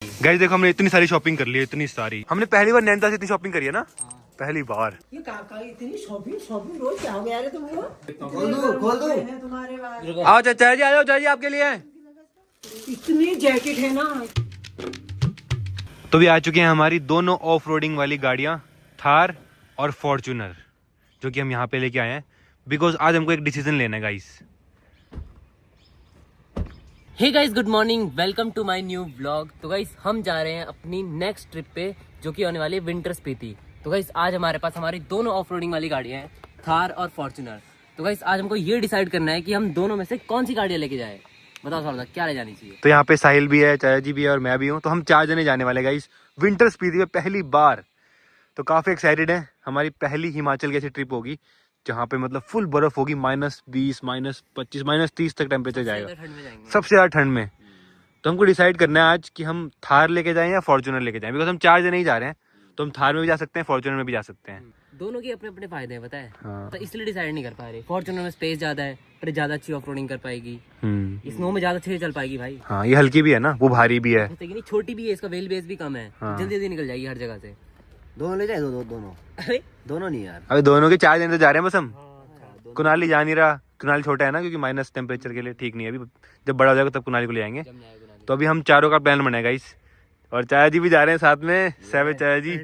Guys देखो हमने इतनी सारी शॉपिंग कर ली है, इतनी सारी। हमने पहली बार नैनीताल से इतनी शॉपिंग करी है ना, पहली बार। ये काका इतनी शॉपिंग रोज क्या हो गया रे तुमको? खोल दो तुम्हारे पास आओ चाचा जी, आ जाओ चाचा जी, आपके लिए इतनी जैकेट है ना। तो भी आ चुके हैं हमारी दोनों ऑफ रोडिंग वाली गाड़ियां, थार और फॉर्च्यूनर, जो कि हम यहाँ पे लेके आए हैं बिकॉज आज हमको एक डिसीजन लेना है guys. Hey guys, good morning, welcome to my new vlog. तो गाइस हम जा रहे हैं अपनी नेक्स्ट ट्रिप पे, जो कि होने वाली है विंटर स्पीति। तो गाइस आज हमारे पास हमारी दोनों ऑफ रोडिंग वाली गाड़ियां हैं, थार और फॉर्च्यूनर। तो गाइस आज हमको ये डिसाइड करना है कि हम दोनों में से कौन सी गाड़ियां लेके जाए। बताओ साहब, क्या ले जानी चाहिए? तो यहाँ पे साहिल भी है, चाचा जी भी है और मैं भी हूँ। तो हम 4 जने जाने वाले गाइस विंटर स्पीति में पहली बार। तो काफी एक्साइटेड है। हमारी पहली हिमाचल की ऐसी ट्रिप होगी जहाँ पे मतलब फुल बर्फ होगी, -20, -25, -30 तक टेम्परेचर जाएगा, ठंड में जाएंगे। सबसे ज्यादा ठंड में। तो हमको डिसाइड करना है आज कि हम थार लेके जाएं या फॉर्च्यूनर लेके जाएं, बिकॉज हम 4 जने ही जा रहे हैं। तो हम थार में भी जा सकते हैं, फॉर्च्यूनर में भी जा सकते हैं। दोनों के अपने अपने फायदे हैं, पता है। हाँ। तो इसलिए डिसाइड नहीं कर पा रहे। फॉर्च्यूनर में स्पेस ज्यादा है, पर ज्यादा अच्छी ऑफ रोडिंग कर पाएगी, स्नो में ज्यादा अच्छे से चल पाएगी भाई। हाँ, ये हल्की भी है ना, वो भारी भी है। नहीं, छोटी भी है, इसका व्हील बेस भी कम है, हाँ। जल्दी जल्दी निकल जाएगी हर जगह से। दोनों ले जाए, दोनों अरे दोनों नहीं यार। अभी दोनों के 4 जने तो जा रहे हैं बस हम। कुनाली जा नहीं रहा, कुनाली छोटा है ना, क्योंकि माइनस टेम्परेचर के लिए ठीक नहीं है। अभी जब बड़ा हो जाएगा तब कुनाली को ले आएंगे। तो अभी हम चारों का प्लान बनाएगा इस, और चाचा जी भी जा रहे हैं साथ में, सैवेज चाचा जी।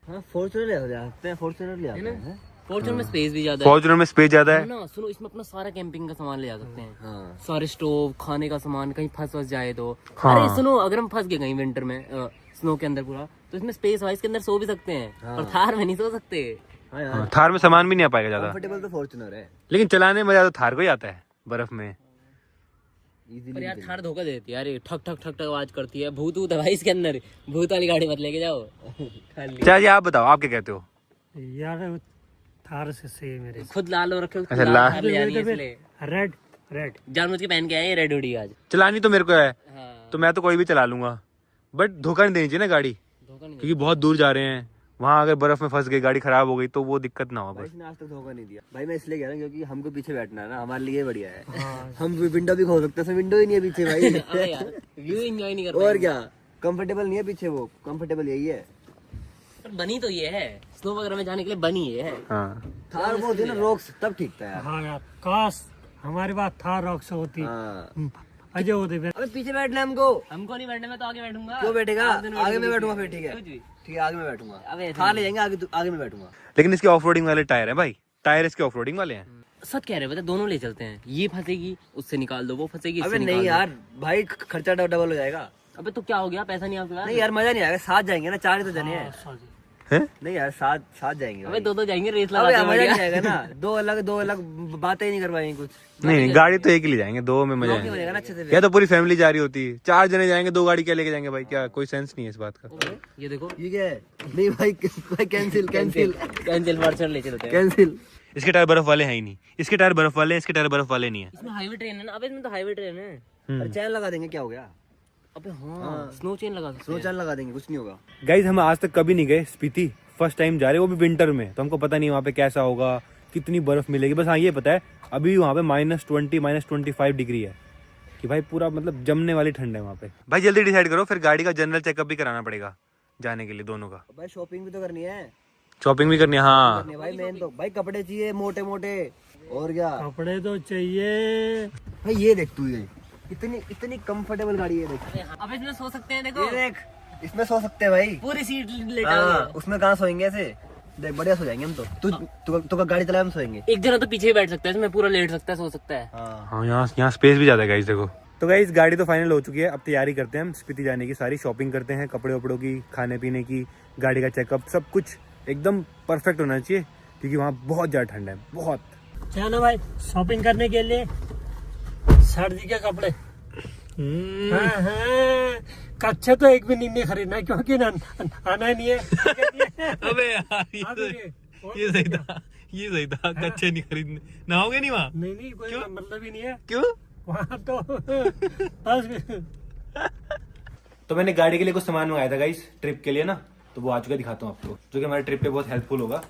हाँ, फॉर्च्यूनर ले आते हैं, फॉर्च्यूनर ले आते हैं। फॉर्च्यूनर में स्पेस भी ज्यादा है फॉर्च्यूनर में स्पेस ज्यादा है ना। सुनो, इसमें अपना सारा कैंपिंग का सामान ले जा सकते हैं। हाँ। सारे स्टोव, खाने का सामान, कहीं फंस जाए तो। हाँ। अरे सुनो, अगर हम फंस गए कहीं विंटर में, स्नो के अंदर पूरा, तो इसमें स्पेस है, इसके अंदर सो भी सकते हैं। हाँ। और थार में नहीं सो सकते। हाँ यार, हाँ, थार में सामान भी नहीं आ पाएगा ज्यादा, कंफर्टेबल तो फॉर्च्यूनर है। लेकिन चलाने में ज्यादा थार को ही आता है बर्फ में। पर इजीली यार थार धोखा देती है यार, ये ठक ठक ठक ठक आवाज करती है। भूत भूत है भाई इसके अंदर, भूत वाली गाड़ी मत लेके जाओ। खाली चाचा जी आप बताओ, आप क्या कहते हो? यार थार से सही है मेरे। खुद लाल हो रखे हो, अच्छा, लाल लाल। थार ले जानी है इसलिए। रेड जानबूझ के पहन के आए रेड हुडी आज। चलानी तो मेरे को है, हाँ, तो मैं तो कोई भी चला लूंगा, बट धोखा नहीं देनी चाहिए ना गाड़ी, धोखा नहीं क्योंकि बहुत दूर जा रहे हैं। वहाँ अगर बर्फ में फंस गई, गाड़ी खराब हो गई तो वो दिक्कत ना हो भाई, बस। इसने आज तक धोखा नहीं दिया भाई। मैं इसलिए कह रहा हूँ क्योंकि हमको पीछे बैठना है ना, हमारे लिए बढ़िया है। हम विंडो भी खोल सकते हैं, विंडो ही नहीं है पीछे भाई। अबे यार, व्यू एंजॉय नहीं कर और पाएंगे। क्या, कंफर्टेबल नहीं है पीछे, वो कंफर्टेबल यही है। पर बनी तो ये है, स्नो वगैरह में जाने के लिए बनी ये है। हाँ, थार वो होती है ना रॉक्स, तब ठीक था यार। हाँ यार, काश हमारे पास थार रॉक्स होती। हाँ। अजय होते फिर। अबे पीछे बैठना है हमको। हमको नहीं बैठना, मैं तो आगे बैठूंगा। क्यों बैठेगा? आप दोनों आगे मैं बैठो बैठूंगा फिर, ठीक है। कुछ भी। ठीक है, आगे मैं बैठूंगा। अबे ऐसे थार ले जाएंगे आगे, आगे मैं बैठूंगा। लेकिन इसके ऑफ रोडिंग वाले टायर हैं भाई, टायर इसके ऑफ रोडिंग वाले हैं। सच कह रहे हो, बता, दोनों ले चलते हैं। ये फंसेगी उससे निकाल दो, वो फंसेगी अबे इससे नहीं निकाल यार भाई, खर्चा डबल हो जाएगा। दो। अबे तो क्या हो गया, पैसा नहीं आपके पास? नहीं यार, मजा नहीं आएगा। साथ जाएंगे ना, 4 ही तो जने हैं। हैं? नहीं यार, साथ साथ जाएंगे अबे भाई। दो जाएंगे, रेस अबे लगा यार, के मजा बढ़िया। नहीं आएगा ना। दो अलग बातें ही नहीं करवाएंगे कुछ। नहीं, गाड़ी तो एक ही ले जाएंगे, 2 में मजा नहीं हो है। जाएगा ना अच्छे से। या तो पूरी फैमिली जा रही होती है, 4 जने जाएंगे, 2 गाड़ी क्या लेके जाएंगे भाई? क्या कोई सेंस नहीं है इस बात का। ये देखो, ये क्या है? नहीं भाई, कैंसिल कैंसिल कैंसिल फॉर्च्यूनर ले चलते हैं। कैंसिल। इसके टायर बर्फ वाले हैं ही नहीं, इसके टायर बर्फ वाले हैं, इसके टायर बर्फ वाले नहीं है। इसमें हाईवे ट्रेन है ना। अबे इसमें तो हाईवे ट्रेन है। अरे चैन लगा देंगे, क्या हो गया? अबे हाँ, स्नो चेन लगा सकते स्नो हैं। चैन लगा देंगे, कुछ नहीं होगा। गाइज हम आज तक कभी नहीं गए स्पीति, फर्स्ट टाइम जा रहे हैं, वो भी विंटर में। तो हमको पता नहीं वहाँ पे कैसा होगा, कितनी बर्फ मिलेगी। बस हाँ ये पता है अभी वहाँ पे -20, -25 डिग्री है, कि भाई पूरा मतलब जमने वाली ठंड है वहाँ पे। भाई जल्दी डिसाइड करो, फिर गाड़ी का जनरल चेकअप भी कराना पड़ेगा जाने के लिए, दोनों का। भाई शॉपिंग भी तो करनी है। शॉपिंग भी करनी है, हाँ। करनी है भाई, मेन तो भाई कपड़े चाहिए मोटे मोटे। और क्या कपड़े तो चाहिए। भाई, ये देख तू, ये इतनी इतनी कंफर्टेबल गाड़ी है, देख। अब इसमें सो सकते हैं, देखो ये देख, इसमें सो सकते हैं भाई। पूरी सीट लेटा हाँ, हुआ है। उसमें कहाँ सोएंगे ऐसे? देख, बढ़िया सो जाएंगे हम तो। तू गाड़ी चलाए, हम सोएंगे। एक जना तो पीछे ही बैठ सकता है, इसमें पूरा लेट सकता है, सो सकता है। हाँ। हाँ, यहाँ स्पेस भी ज्यादा है गाइस, देखो। तो गाइस गाड़ी तो फाइनल हो चुकी है, अब तैयारी करते हैं हम स्पीति जाने की। सारी शॉपिंग करते हैं, कपड़े वपड़ों की, खाने पीने की, गाड़ी का चेकअप, सब कुछ एकदम परफेक्ट होना चाहिए, क्योंकि वहाँ बहुत ज्यादा ठंड है, बहुत। चलो भाई, शॉपिंग करने के लिए सर्दी के कपड़े। हाँ हाँ, कच्चे तो एक भी नहीं खरीदना, क्योंकि आना ही नहीं है। अबे यार, ये सही था, कच्चे नहीं खरीदने। नहाओगे नहीं वहाँ? नहीं, कोई मतलब ही नहीं है क्यों? वहाँ तो। बस तो मैंने गाड़ी के लिए कुछ सामान मंगाया था गाइस, ट्रिप के लिए ना, तो वो आ चुका, दिखाता हूँ आपको, जो कि हमारे ट्रिप पे बहुत हेल्पफुल होगा।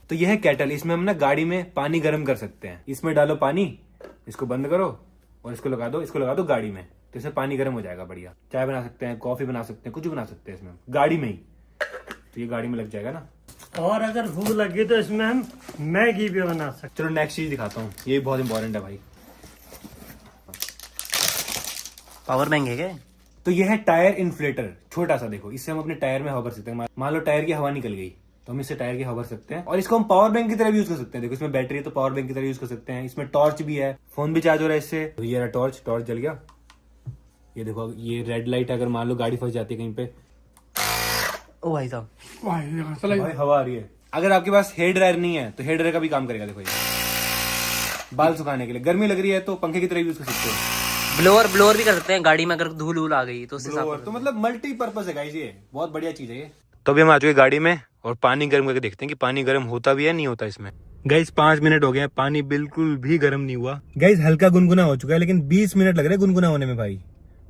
तो यह है केटल, इसमें हम ना गाड़ी में पानी गर्म कर सकते हैं। इसमें डालो पानी, इसको बंद करो और इसको लगा दो गाड़ी में। तो इसमें पानी गर्म हो जाएगा बढ़िया। चाय बना सकते हैं, कॉफी बना सकते हैं, कुछ भी बना सकते हैं इसमें गाड़ी में ही। तो ये गाड़ी में लग जाएगा ना। और अगर भूख लगी तो इसमें हम मैगी भी बना सकते। चलो नेक्स्ट चीज दिखाता हूँ, ये बहुत इंपॉर्टेंट है भाई। पावर बैंक है क्या? तो ये है टायर इन्फ्लेटर, छोटा सा। देखो, इससे हम अपने टायर में हवा भर सकते हैं। मान लो टायर की हवा निकल गई तो हम इससे टायर की हवा भर सकते हैं। और इसको हम पावर बैंक की तरह भी यूज कर सकते हैं। देखो, इसमें बैटरी है तो पावर बैंक की तरह यूज कर सकते हैं। इसमें टॉर्च भी है, फोन भी चार्ज हो रहा है इससे। तो ये रहा टॉर्च, टॉर्च जल गया। ये देखो, ये रेड लाइट, अगर मान लो गाड़ी फंस जाती है कहीं पे, ओ भाई साहब, भाई हवा आ रही है। अगर आपके पास हेयर ड्रायर नहीं है तो हेयर ड्रायर का भी काम करेगा। देखो, ये बाल सुखाने के लिए, गर्मी लग रही है तो पंखे की तरह यूज कर सकते हो। ब्लोअर भी कर सकते हैं गाड़ी में, अगर धूल वूल आ गई तो उससे साफ कर तो मतलब मल्टी पर्पज है गाइस, ये बहुत बढ़िया चीज है ये। तो अभी हम आ चुके गाड़ी में और पानी गर्म करके देखते हैं कि पानी गर्म होता भी है नहीं होता इसमें। गाइस 5 मिनट हो गए हैं, पानी बिल्कुल भी गर्म नहीं हुआ। गाइस हल्का गुनगुना हो चुका है, लेकिन 20 मिनट लग रहे हैं गुनगुना होने में भाई।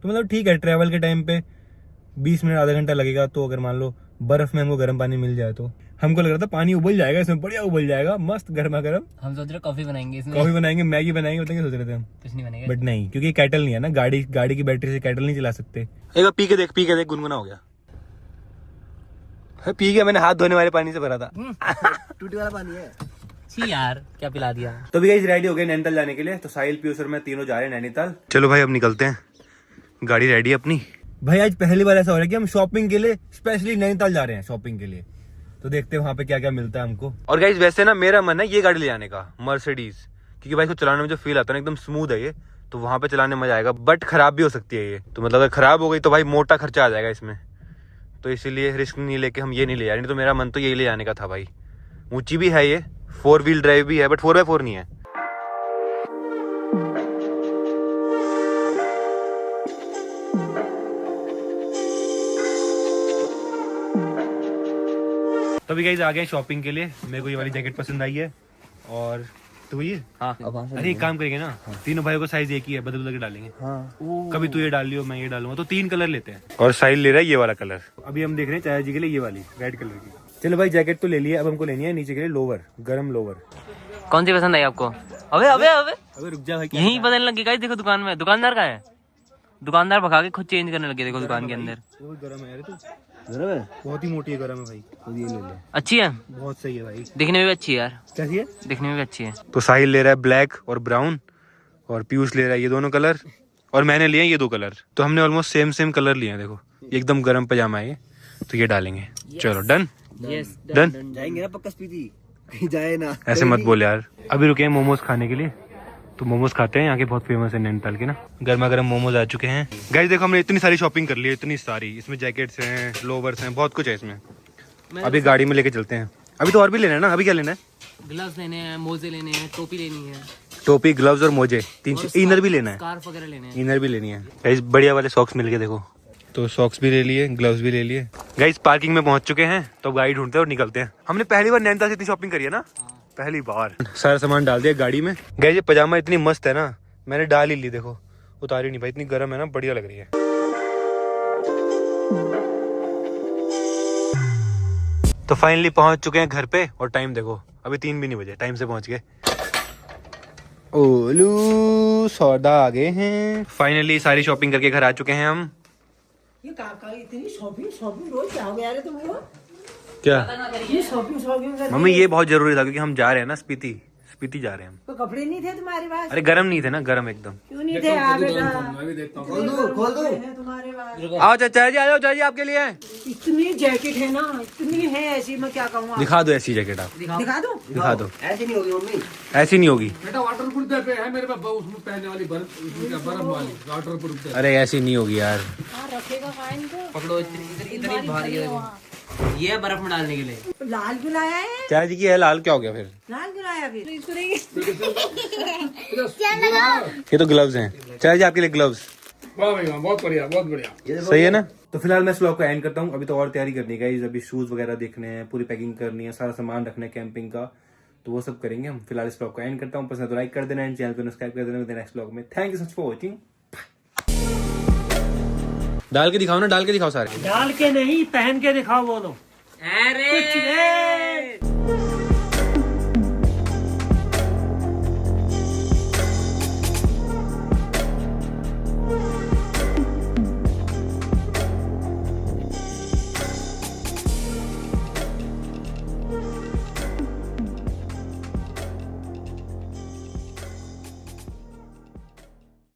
तो मतलब ठीक है, ट्रैवल के टाइम पे 20 मिनट आधा घंटा लगेगा। तो अगर मान लो बर्फ में हमको गर्म पानी मिल जाए तो हमको लग रहा था पानी उबल जाएगा इसमें, बढ़िया उबल जाएगा, मस्त गर्मा गर्म। हम सोच रहे कॉफी बनाएंगे इसमें, कॉफी बनाएंगे, मैगी बनाएंगे, बताएंगे सोच रहे थे हम। कुछ नहीं बनेगा। बट नहीं, क्योंकि कैटल नहीं है ना, गाड़ी की बैटरी से कैटल नहीं चला सकते। एक बार पी के देख, गुनगुना हो गया। पी गया, मैंने हाथ धोने वाले पानी से भरा था। टूटी वाला पानी है। छी यार, क्या पिला दिया। तो भी गाइस रेडी हो गए नैनीताल जाने के लिए। तो साहिल, पीयूष और मैं तीनों जा रहे हैं नैनीताल। चलो भाई, अब निकलते हैं, गाड़ी रेडी है अपनी। भाई आज पहली बार ऐसा हो रहा है कि हम शॉपिंग के लिए स्पेशली नैनीताल जा रहे हैं शॉपिंग के लिए। तो देखते हैं वहाँ पे क्या क्या मिलता है हमको। और गाइस वैसे ना मेरा मन है ये गाड़ी ले जाने का, मर्सिडीज, क्योंकि भाई को चलाने में जो फील आता है ना, एकदम स्मूथ है ये। तो वहाँ पे चलाने में मजा आएगा। बट खराब भी हो सकती है ये, तो मतलब अगर खराब हो गई तो भाई मोटा खर्चा आ जाएगा इसमें। तो इसीलिए रिस्क नहीं लेके हम ये नहीं ले जा रहे। नहीं तो मेरा मन तो यही ले जाने का था भाई। ऊंची भी है ये, 4 व्हील ड्राइव भी है, बट 4x4 नहीं है। तो अभी गाइस आ गए शॉपिंग के लिए। मेरे को ये वाली जैकेट पसंद आई है। और तो ये हाँ, अरे एक काम करेंगे ना, तीनों भाइयों को साइज एक ही है, बदल बदल के डालेंगे। कभी तू ये डाल लियो, मैं ये डालूंगा, तो 3 कलर लेते हैं। और साहिल ले रहा है ये वाला कलर। अभी हम देख रहे हैं चाचा जी के लिए ये वाली रेड कलर की। चलो भाई, जैकेट तो ले लिया, अब हमको लेनी है नीचे के लिए लोवर, गरम लोवर। कौन सी पसंद आई आपको? अबे रुक जा भाई, यही बदलने लगी गाइस। देखो दुकान में, दुकानदार का है, दुकानदार भगा के खुद चेंज करने लगे। देखो दुकान के अंदर गरम है यार, तू गरम है, बहुत ही मोटी है, गरम है भाई। तो ये ले ले, अच्छी है, बहुत सही है भाई, दिखने में भी अच्छी है यार। कैसी है? दिखने में भी अच्छी है। तो साहिल ले रहा है ब्लैक और ब्राउन, और पीयूष ले रहा है ये दोनों कलर, और मैंने लिए ये 2 कलर। तो हमने ऑलमोस्ट सेम कलर लिए हैं। देखो एकदम गर्म पजामा है ये, तो ये डालेंगे। चलो डन डन। जाएंगे ना पक्का स्पीति, कहीं जाए ना। ऐसे मत बोल यार। अभी रुके हैं मोमोज खाने के लिए, तो मोमोज खाते हैं, यहाँ के बहुत फेमस है नैनीताल के ना। गर्मा गर्म मोमोज आ चुके हैं। गाइस देखो, हमने इतनी सारी शॉपिंग कर ली है, इतनी सारी। इसमें जैकेट्स हैं, लोवर्स हैं, बहुत कुछ है इसमें। अभी गाड़ी में लेके चलते हैं। अभी तो और भी लेना है ना, अभी क्या लेना है? ग्लव्स लेने हैं, मोजे लेने हैं, टोपी लेनी है, टोपी, ग्लव्स और मोजे, 3 चीज। इनर भी लेना है, स्कार्फ वगैरह लेने हैं। इनर भी लेनी है। गाइस बढ़िया वाले सॉक्स मिल गए देखो। तो सॉक्स भी ले लिए, ग्लव्स भी ले लिए। गाइस पार्किंग में पहुंच चुके हैं, तो गाड़ी ढूंढते हैं और निकलते हैं। हमने पहली बार नैनीताल से इतनी शॉपिंग करी है ना, पहली बार। सारा सामान डाल दिया गाड़ी में। गाइस ये पजामा इतनी मस्त है ना, मैंने डाल ही ली। देखो उतारी नहीं भाई, इतनी गर्म है ना, बढ़िया लग रही है। तो फाइनली पहुंच चुके हैं घर पे, और टाइम देखो अभी 3 भी नहीं बजे, टाइम से पहुंच गए। ओलू सौदा आ गए हैं। फाइनली सारी शॉपिंग करके घर आ चुके हैं हम। ये काका इतनी शॉपिंग रोज क्या हो गया रे तुमको? क्या ये शॉपिंग कर मम्मी, ये बहुत जरूरी था, क्योंकि हम जा रहे हैं ना स्पीति जा रहे हैं हम। तो कपड़े नहीं थे तुम्हारे पास? अरे गर्म नहीं थे ना, गर्म एकदम। क्यों नहीं थे? आ बेटा, खोल दो। है तुम्हारे पास? आओ चाचा जी, आ जाओ चाचा जी, आपके लिए इतनी जैकेट है ना, इतनी है ऐसी, मैं क्या कहूँ? दिखा दो ऐसी जैकेट आप, दिखा दूं? दिखा दो। ऐसी नहीं होगी मम्मी, ऐसी नहीं होगी बेटा वाटर प्रूफ पे है मेरे पास, उसमें पहनने वाली बर्फ, उसमें क्या बर्फ वाली वाटर प्रूफ है। अरे ऐसी नहीं होगी यार। रखेगा फाइन को। पकड़ो, इतनी भारी है देखो। ये है बर्फ में डालने के लिए। लाल क्यों लाया है? चाचा जी की है लाल, क्या हो गया फिर? लाल क्यों लाया फिर? ये तो ग्लव्स हैं चाचा जी, आपके लिए ग्लव्स। वाह भाई वाह, बहुत बढ़िया बहुत बढ़िया। सही है ना। तो फिलहाल मैं इस व्लॉग को एंड करता हूँ। अभी तो और तैयारी करनी है, अभी शूज वगैरह देखने हैं, पूरी पैकिंग करनी है, सारा सामान रखना है कैंपिंग का, तो वो सब करेंगे हम। फिलहाल इस व्लॉग को एंड करता हूँ। पसंद तो लाइक कर देना, चैनल को सब्सक्राइब कर देना। नेक्स्ट व्लॉग में thank you so much for watching. डाल के दिखाओ ना, डाल के दिखाओ सारे। डाल के नहीं, पहन के दिखाओ बोलो। अरे कुछ नहीं।